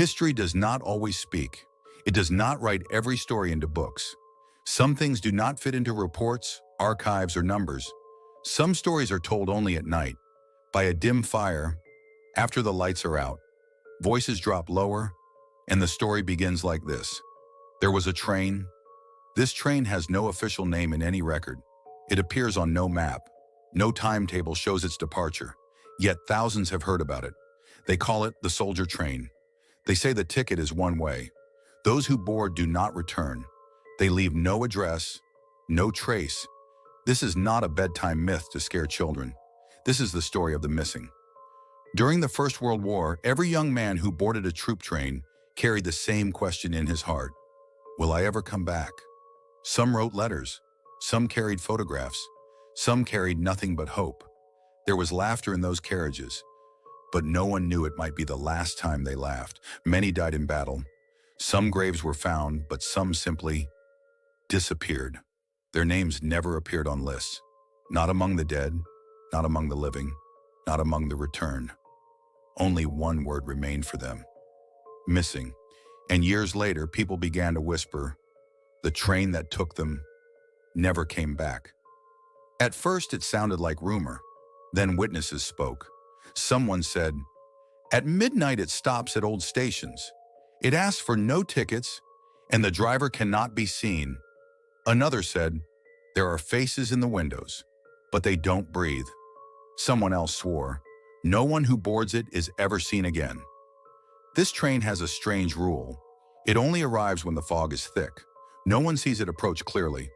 History does not always speak. It does not write every story into books. Some things do not fit into reports, archives, or numbers. Some stories are told only at night, by a dim fire, after the lights are out. Voices drop lower, and the story begins like this. There was a train. This train has no official name in any record. It appears on no map. No timetable shows its departure. Yet thousands have heard about it. They call it the soldier train. They say the ticket is one way. Those who board do not return. They leave no address, no trace. This is not a bedtime myth to scare children. This is the story of the missing. During the First World War, every young man who boarded a troop train carried the same question in his heart. Will I ever come back? Some wrote letters. Some carried photographs. Some carried nothing but hope. There was laughter in those carriages, but no one knew it might be the last time they laughed. Many died in battle. Some graves were found, but some simply disappeared. Their names never appeared on lists. Not among the dead, not among the living, not among the returned. Only one word remained for them: missing. And years later, people began to whisper, the train that took them never came back. At first, it sounded like rumor. Then witnesses spoke. Someone said, at midnight it stops at old stations. It asks for no tickets, and the driver cannot be seen. Another said, there are faces in the windows, but they don't breathe. Someone else swore, no one who boards it is ever seen again. This train has a strange rule. It only arrives when the fog is thick. No one sees it approach clearly.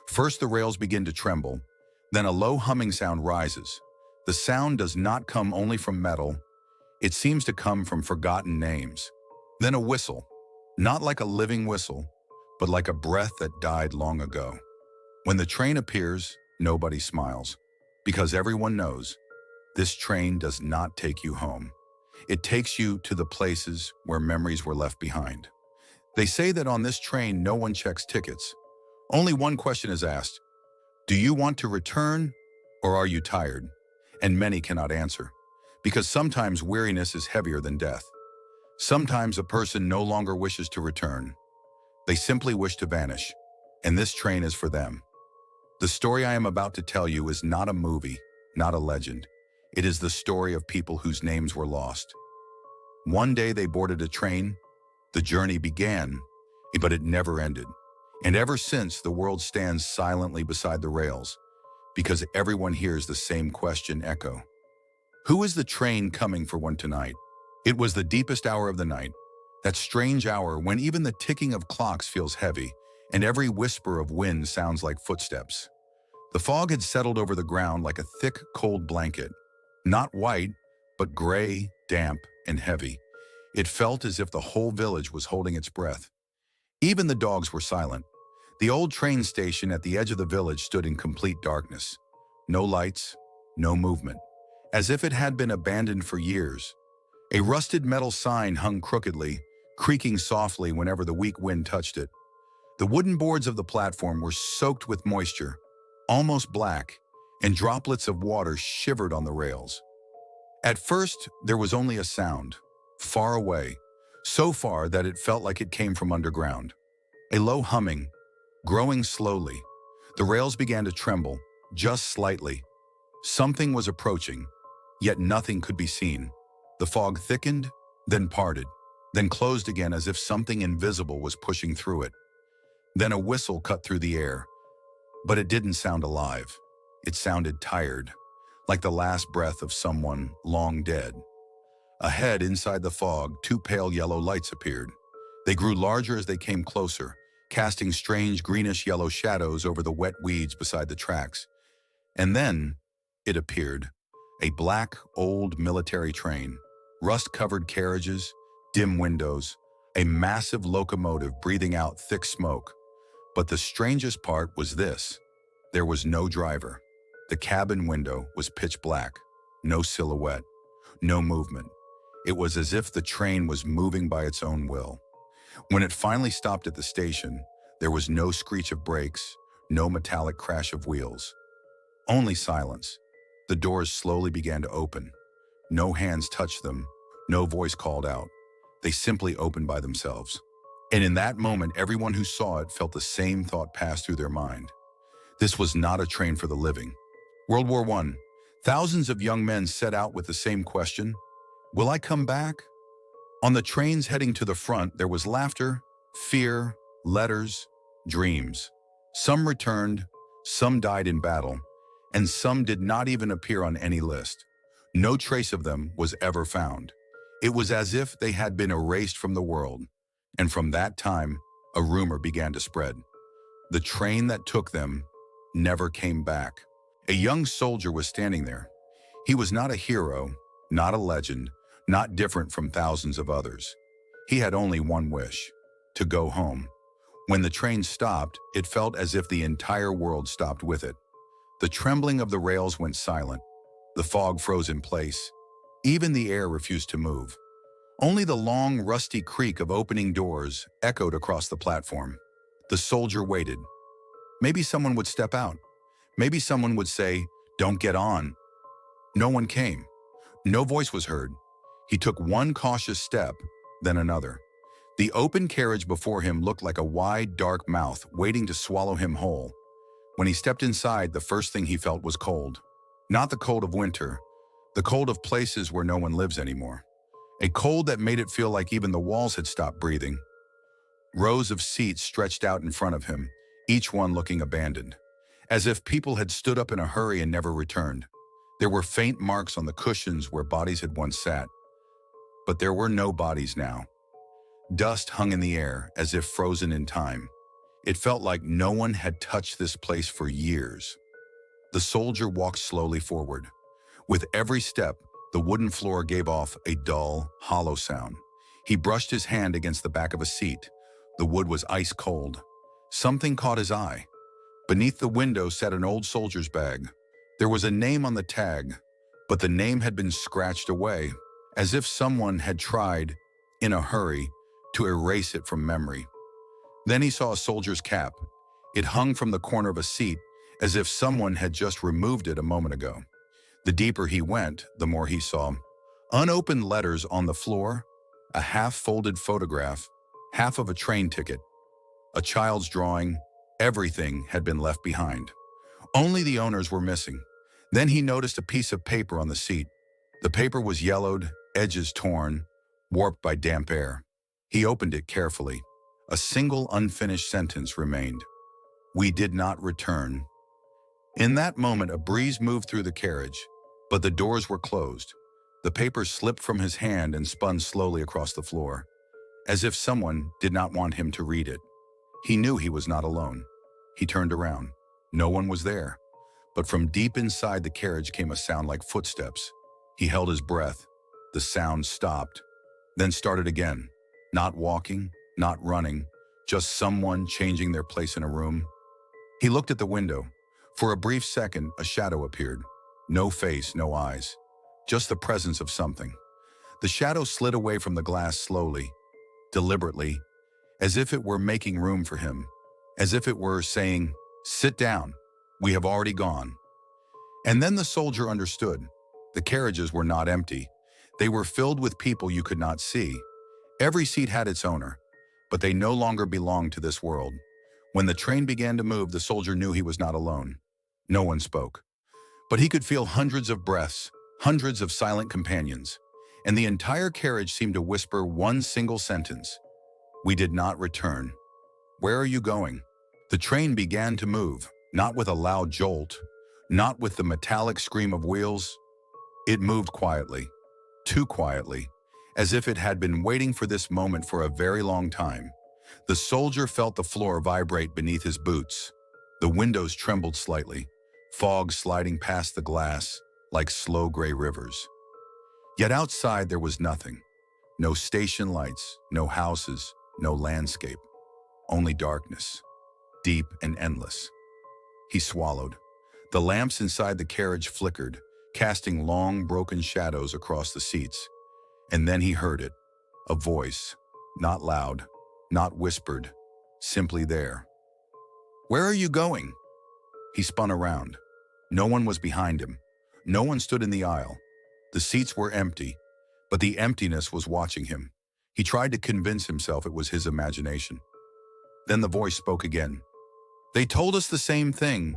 First, the rails begin to tremble. Then a low humming sound rises. The sound does not come only from metal. It seems to come from forgotten names. Then a whistle, not like a living whistle, but like a breath that died long ago. When the train appears, nobody smiles, because everyone knows this train does not take you home. It takes you to the places where memories were left behind. They say that on this train, no one checks tickets. Only one question is asked: do you want to return, or are you tired? And many cannot answer, because sometimes weariness is heavier than death. Sometimes a person no longer wishes to return. They simply wish to vanish, and this train is for them. The story I am about to tell you is not a movie, not a legend. It is the story of people whose names were lost. One day they boarded a train. The journey began, but it never ended. And ever since, the world stands silently beside the rails, because everyone hears the same question echo. Who is the train coming for one tonight? It was the deepest hour of the night, that strange hour when even the ticking of clocks feels heavy and every whisper of wind sounds like footsteps. The fog had settled over the ground like a thick, cold blanket, not white, but gray, damp, and heavy. It felt as if the whole village was holding its breath. Even the dogs were silent. The old train station at the edge of the village stood in complete darkness. No lights, no movement, as if it had been abandoned for years. A rusted metal sign hung crookedly, creaking softly whenever the weak wind touched it. The wooden boards of the platform were soaked with moisture, almost black, and droplets of water shivered on the rails. At first, there was only a sound, far away, so far that it felt like it came from underground. A low humming, growing slowly. The rails began to tremble, just slightly. Something was approaching, yet nothing could be seen. The fog thickened, then parted, then closed again as if something invisible was pushing through it. Then a whistle cut through the air, but it didn't sound alive. It sounded tired, like the last breath of someone long dead. Ahead, inside the fog, two pale yellow lights appeared. They grew larger as they came closer, casting strange greenish-yellow shadows over the wet weeds beside the tracks. And then it appeared, a black, old military train, rust-covered carriages, dim windows, a massive locomotive breathing out thick smoke. But the strangest part was this: there was no driver. The cabin window was pitch black, no silhouette, no movement. It was as if the train was moving by its own will. When it finally stopped at the station, there was no screech of brakes, no metallic crash of wheels. Only silence. The doors slowly began to open. No hands touched them, no voice called out. They simply opened by themselves. And in that moment, everyone who saw it felt the same thought pass through their mind. This was not a train for the living. World War I. Thousands of young men set out with the same question: will I come back? On the trains heading to the front, there was laughter, fear, letters, dreams. Some returned, some died in battle, and some did not even appear on any list. No trace of them was ever found. It was as if they had been erased from the world. And from that time, a rumor began to spread. The train that took them never came back. A young soldier was standing there. He was not a hero, not a legend, not different from thousands of others. He had only one wish: to go home. When the train stopped, it felt as if the entire world stopped with it. The trembling of the rails went silent. The fog froze in place. Even the air refused to move. Only the long, rusty creak of opening doors echoed across the platform. The soldier waited. Maybe someone would step out. Maybe someone would say, "Don't get on." No one came. No voice was heard. He took one cautious step, then another. The open carriage before him looked like a wide, dark mouth waiting to swallow him whole. When he stepped inside, the first thing he felt was cold. Not the cold of winter, the cold of places where no one lives anymore. A cold that made it feel like even the walls had stopped breathing. Rows of seats stretched out in front of him, each one looking abandoned, as if people had stood up in a hurry and never returned. There were faint marks on the cushions where bodies had once sat, but there were no bodies now. Dust hung in the air as if frozen in time. It felt like no one had touched this place for years. The soldier walked slowly forward. With every step, the wooden floor gave off a dull, hollow sound. He brushed his hand against the back of a seat. The wood was ice cold. Something caught his eye. Beneath the window sat an old soldier's bag. There was a name on the tag, but the name had been scratched away, as if someone had tried, in a hurry, to erase it from memory. Then he saw a soldier's cap. It hung from the corner of a seat, as if someone had just removed it a moment ago. The deeper he went, the more he saw. Unopened letters on the floor, a half-folded photograph, half of a train ticket, a child's drawing. Everything had been left behind. Only the owners were missing. Then he noticed a piece of paper on the seat. The paper was yellowed, edges torn, warped by damp air. He opened it carefully. A single unfinished sentence remained: "We did not return." In that moment, a breeze moved through the carriage, but the doors were closed. The paper slipped from his hand and spun slowly across the floor, as if someone did not want him to read it. He knew he was not alone. He turned around. No one was there. But from deep inside the carriage came a sound like footsteps. He held his breath. The sound stopped, then started again. Not walking, not running, just someone changing their place in a room. He looked at the window. For a brief second, a shadow appeared. No face, no eyes, just the presence of something. The shadow slid away from the glass slowly, deliberately, as if it were making room for him, as if it were saying, "Sit down, we have already gone." And then the soldier understood. The carriages were not empty. They were filled with people you could not see. Every seat had its owner, but they no longer belonged to this world. When the train began to move, the soldier knew he was not alone. No one spoke. But he could feel hundreds of breaths, hundreds of silent companions, and the entire carriage seemed to whisper one single sentence: "We did not return." "Where are you going?" The train began to move, not with a loud jolt, not with the metallic scream of wheels. It moved quietly, too quietly, as if it had been waiting for this moment for a very long time. The soldier felt the floor vibrate beneath his boots. The windows trembled slightly, fog sliding past the glass like slow gray rivers. Yet outside there was nothing. No station lights, no houses, no landscape. Only darkness, deep and endless. He swallowed. The lamps inside the carriage flickered, casting long, broken shadows across the seats. And then he heard it, a voice, not loud, not whispered, simply there. "Where are you going?" He spun around. No one was behind him. No one stood in the aisle. The seats were empty, but the emptiness was watching him. He tried to convince himself it was his imagination. Then the voice spoke again. "They told us the same thing."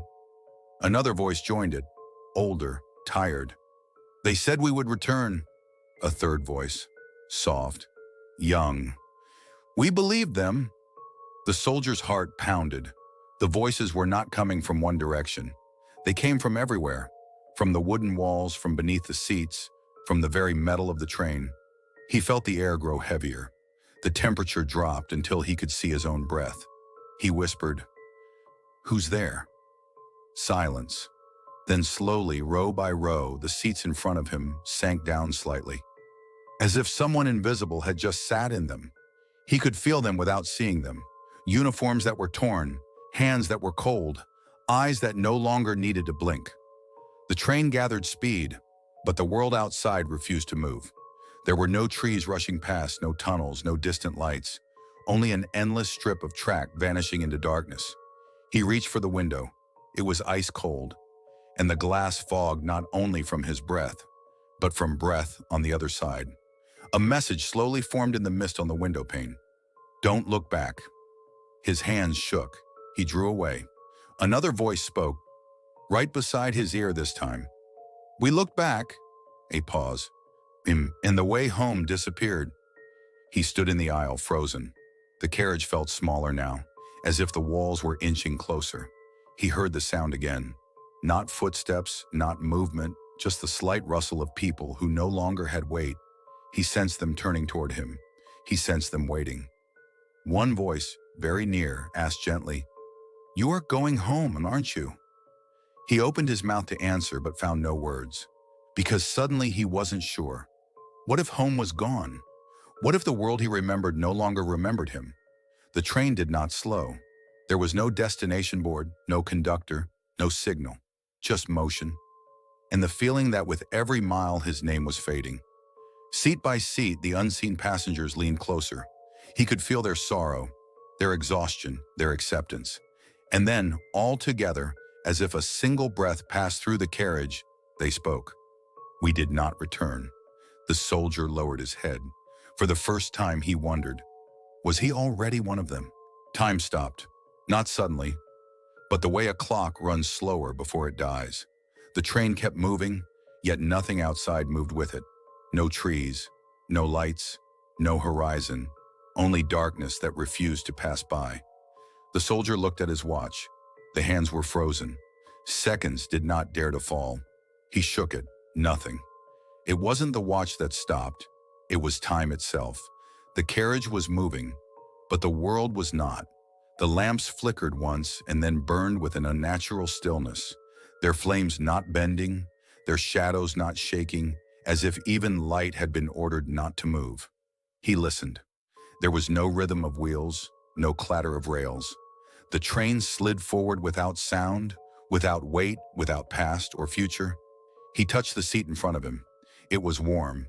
Another voice joined it, older, tired. "They said we would return." A third voice, soft, young. "We believed them." The soldier's heart pounded. The voices were not coming from one direction. They came from everywhere, from the wooden walls, from beneath the seats, from the very metal of the train. He felt the air grow heavier. The temperature dropped until he could see his own breath. He whispered, "Who's there?" Silence. Then slowly, row by row, the seats in front of him sank down slightly, as if someone invisible had just sat in them. He could feel them without seeing them. Uniforms that were torn, hands that were cold, eyes that no longer needed to blink. The train gathered speed, but the world outside refused to move. There were no trees rushing past, no tunnels, no distant lights, only an endless strip of track vanishing into darkness. He reached for the window. It was ice cold, and the glass fogged not only from his breath, but from breath on the other side. A message slowly formed in the mist on the window pane. "Don't look back." His hands shook. He drew away. Another voice spoke, right beside his ear this time. "We looked back." A pause. And the way home disappeared. He stood in the aisle, frozen. The carriage felt smaller now, as if the walls were inching closer. He heard the sound again. Not footsteps, not movement, just the slight rustle of people who no longer had weight. He sensed them turning toward him. He sensed them waiting. One voice, very near, asked gently, "You are going home, aren't you?" He opened his mouth to answer but found no words, because suddenly he wasn't sure. What if home was gone? What if the world he remembered no longer remembered him? The train did not slow. There was no destination board, no conductor, no signal, just motion, and the feeling that with every mile his name was fading. Seat by seat, the unseen passengers leaned closer. He could feel their sorrow, their exhaustion, their acceptance. And then, all together, as if a single breath passed through the carriage, they spoke. "We did not return." The soldier lowered his head. For the first time he wondered, was he already one of them? Time stopped, not suddenly, but the way a clock runs slower before it dies. The train kept moving, yet nothing outside moved with it. No trees, no lights, no horizon, only darkness that refused to pass by. The soldier looked at his watch. The hands were frozen. Seconds did not dare to fall. He shook it, nothing. It wasn't the watch that stopped. It was time itself. The carriage was moving, but the world was not. The lamps flickered once and then burned with an unnatural stillness, their flames not bending, their shadows not shaking, as if even light had been ordered not to move. He listened. There was no rhythm of wheels, no clatter of rails. The train slid forward without sound, without weight, without past or future. He touched the seat in front of him. It was warm.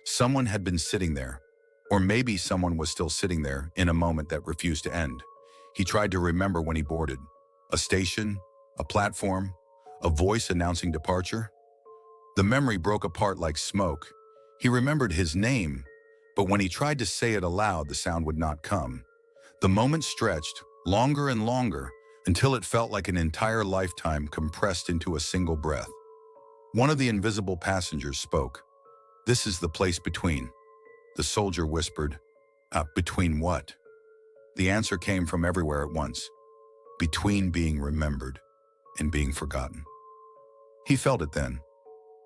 Someone had been sitting there, or maybe someone was still sitting there in a moment that refused to end. He tried to remember when he boarded. A station, a platform, a voice announcing departure. The memory broke apart like smoke. He remembered his name, but when he tried to say it aloud, the sound would not come. The moment stretched, longer and longer, until it felt like an entire lifetime compressed into a single breath. One of the invisible passengers spoke. "This is the place between." The soldier whispered, "Between what?" The answer came from everywhere at once. Between being remembered and being forgotten. He felt it then.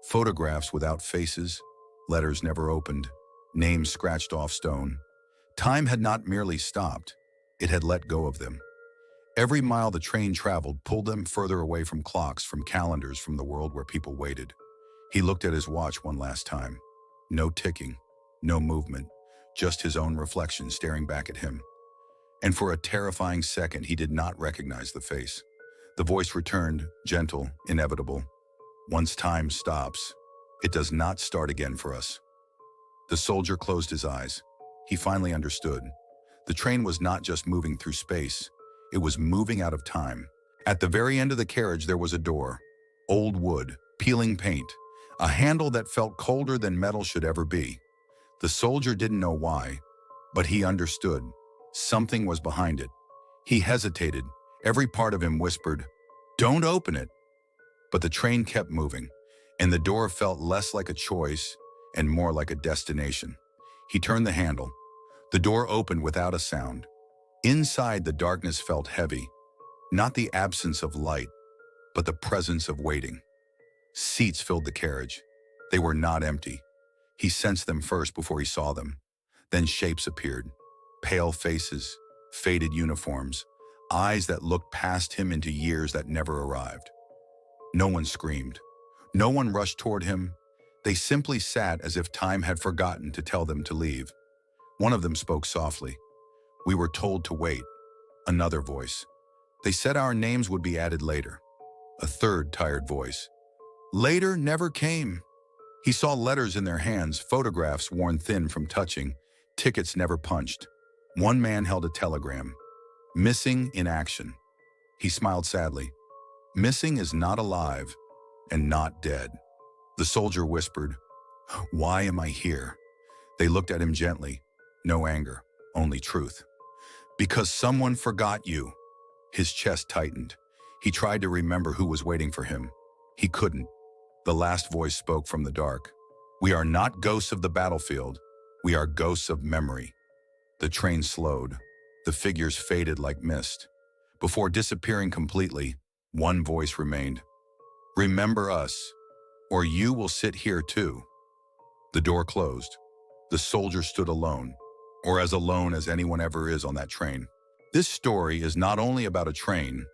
Photographs without faces, letters never opened, names scratched off stone. Time had not merely stopped, it had let go of them. Every mile the train traveled pulled them further away from clocks, from calendars, from the world where people waited. He looked at his watch one last time. No ticking, no movement, just his own reflection staring back at him. And for a terrifying second, he did not recognize the face. The voice returned, gentle, inevitable. "Once time stops, it does not start again for us." The soldier closed his eyes. He finally understood. The train was not just moving through space, it was moving out of time. At the very end of the carriage there was a door. Old wood, peeling paint, a handle that felt colder than metal should ever be. The soldier didn't know why, But he understood. Something was behind it. He hesitated. Every part of him whispered, "Don't open it." But the train kept moving, and the door felt less like a choice and more like a destination. He turned the handle. The door opened without a sound. Inside, the darkness felt heavy, not the absence of light, but the presence of waiting. Seats filled the carriage. They were not empty. He sensed them first before he saw them. Then shapes appeared. Pale faces, faded uniforms, eyes that looked past him into years that never arrived. No one screamed. No one rushed toward him. They simply sat as if time had forgotten to tell them to leave. One of them spoke softly. "We were told to wait." Another voice. "They said our names would be added later." A third tired voice. "Later never came." He saw letters in their hands, photographs worn thin from touching, tickets never punched. One man held a telegram. "Missing in action." He smiled sadly. "Missing is not alive and not dead." The soldier whispered, "Why am I here?" They looked at him gently. No anger, only truth. "Because someone forgot you." His chest tightened. He tried to remember who was waiting for him. He couldn't. The last voice spoke from the dark. "We are not ghosts of the battlefield. We are ghosts of memory." The train slowed. The figures faded like mist. Before disappearing completely, one voice remained. "Remember us, or you will sit here too." The door closed. The soldier stood alone, or as alone as anyone ever is on that train. This story is not only about a train,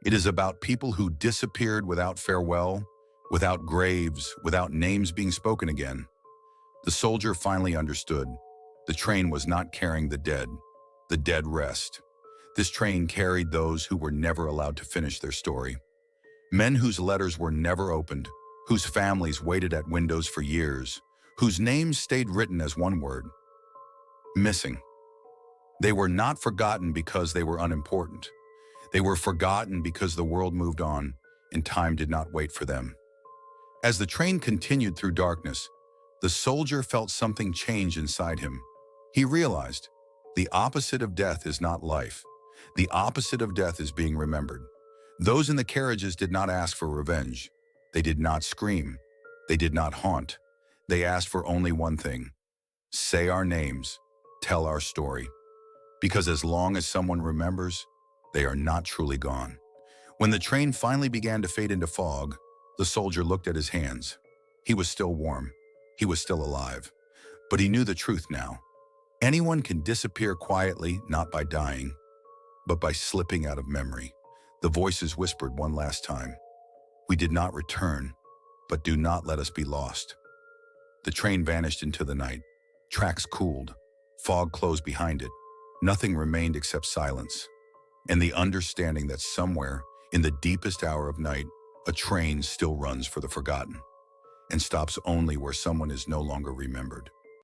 it is about people who disappeared without farewell, without graves, without names being spoken again. The soldier finally understood. The train was not carrying the dead. The dead rest. This train carried those who were never allowed to finish their story. Men whose letters were never opened, whose families waited at windows for years, whose names stayed written as one word: missing. They were not forgotten because they were unimportant. They were forgotten because the world moved on and time did not wait for them. As the train continued through darkness, the soldier felt something change inside him. He realized the opposite of death is not life. The opposite of death is being remembered. Those in the carriages did not ask for revenge. They did not scream. They did not haunt. They asked for only one thing: say our names, tell our story. Because as long as someone remembers, they are not truly gone. When the train finally began to fade into fog, the soldier looked at his hands. He was still warm. He was still alive. But he knew the truth now. Anyone can disappear quietly, not by dying, but by slipping out of memory. The voices whispered one last time. "We did not return, but do not let us be lost." The train vanished into the night. Tracks cooled. Fog closed behind it. Nothing remained except silence, and the understanding that somewhere, in the deepest hour of night, a train still runs for the forgotten, and stops only where someone is no longer remembered.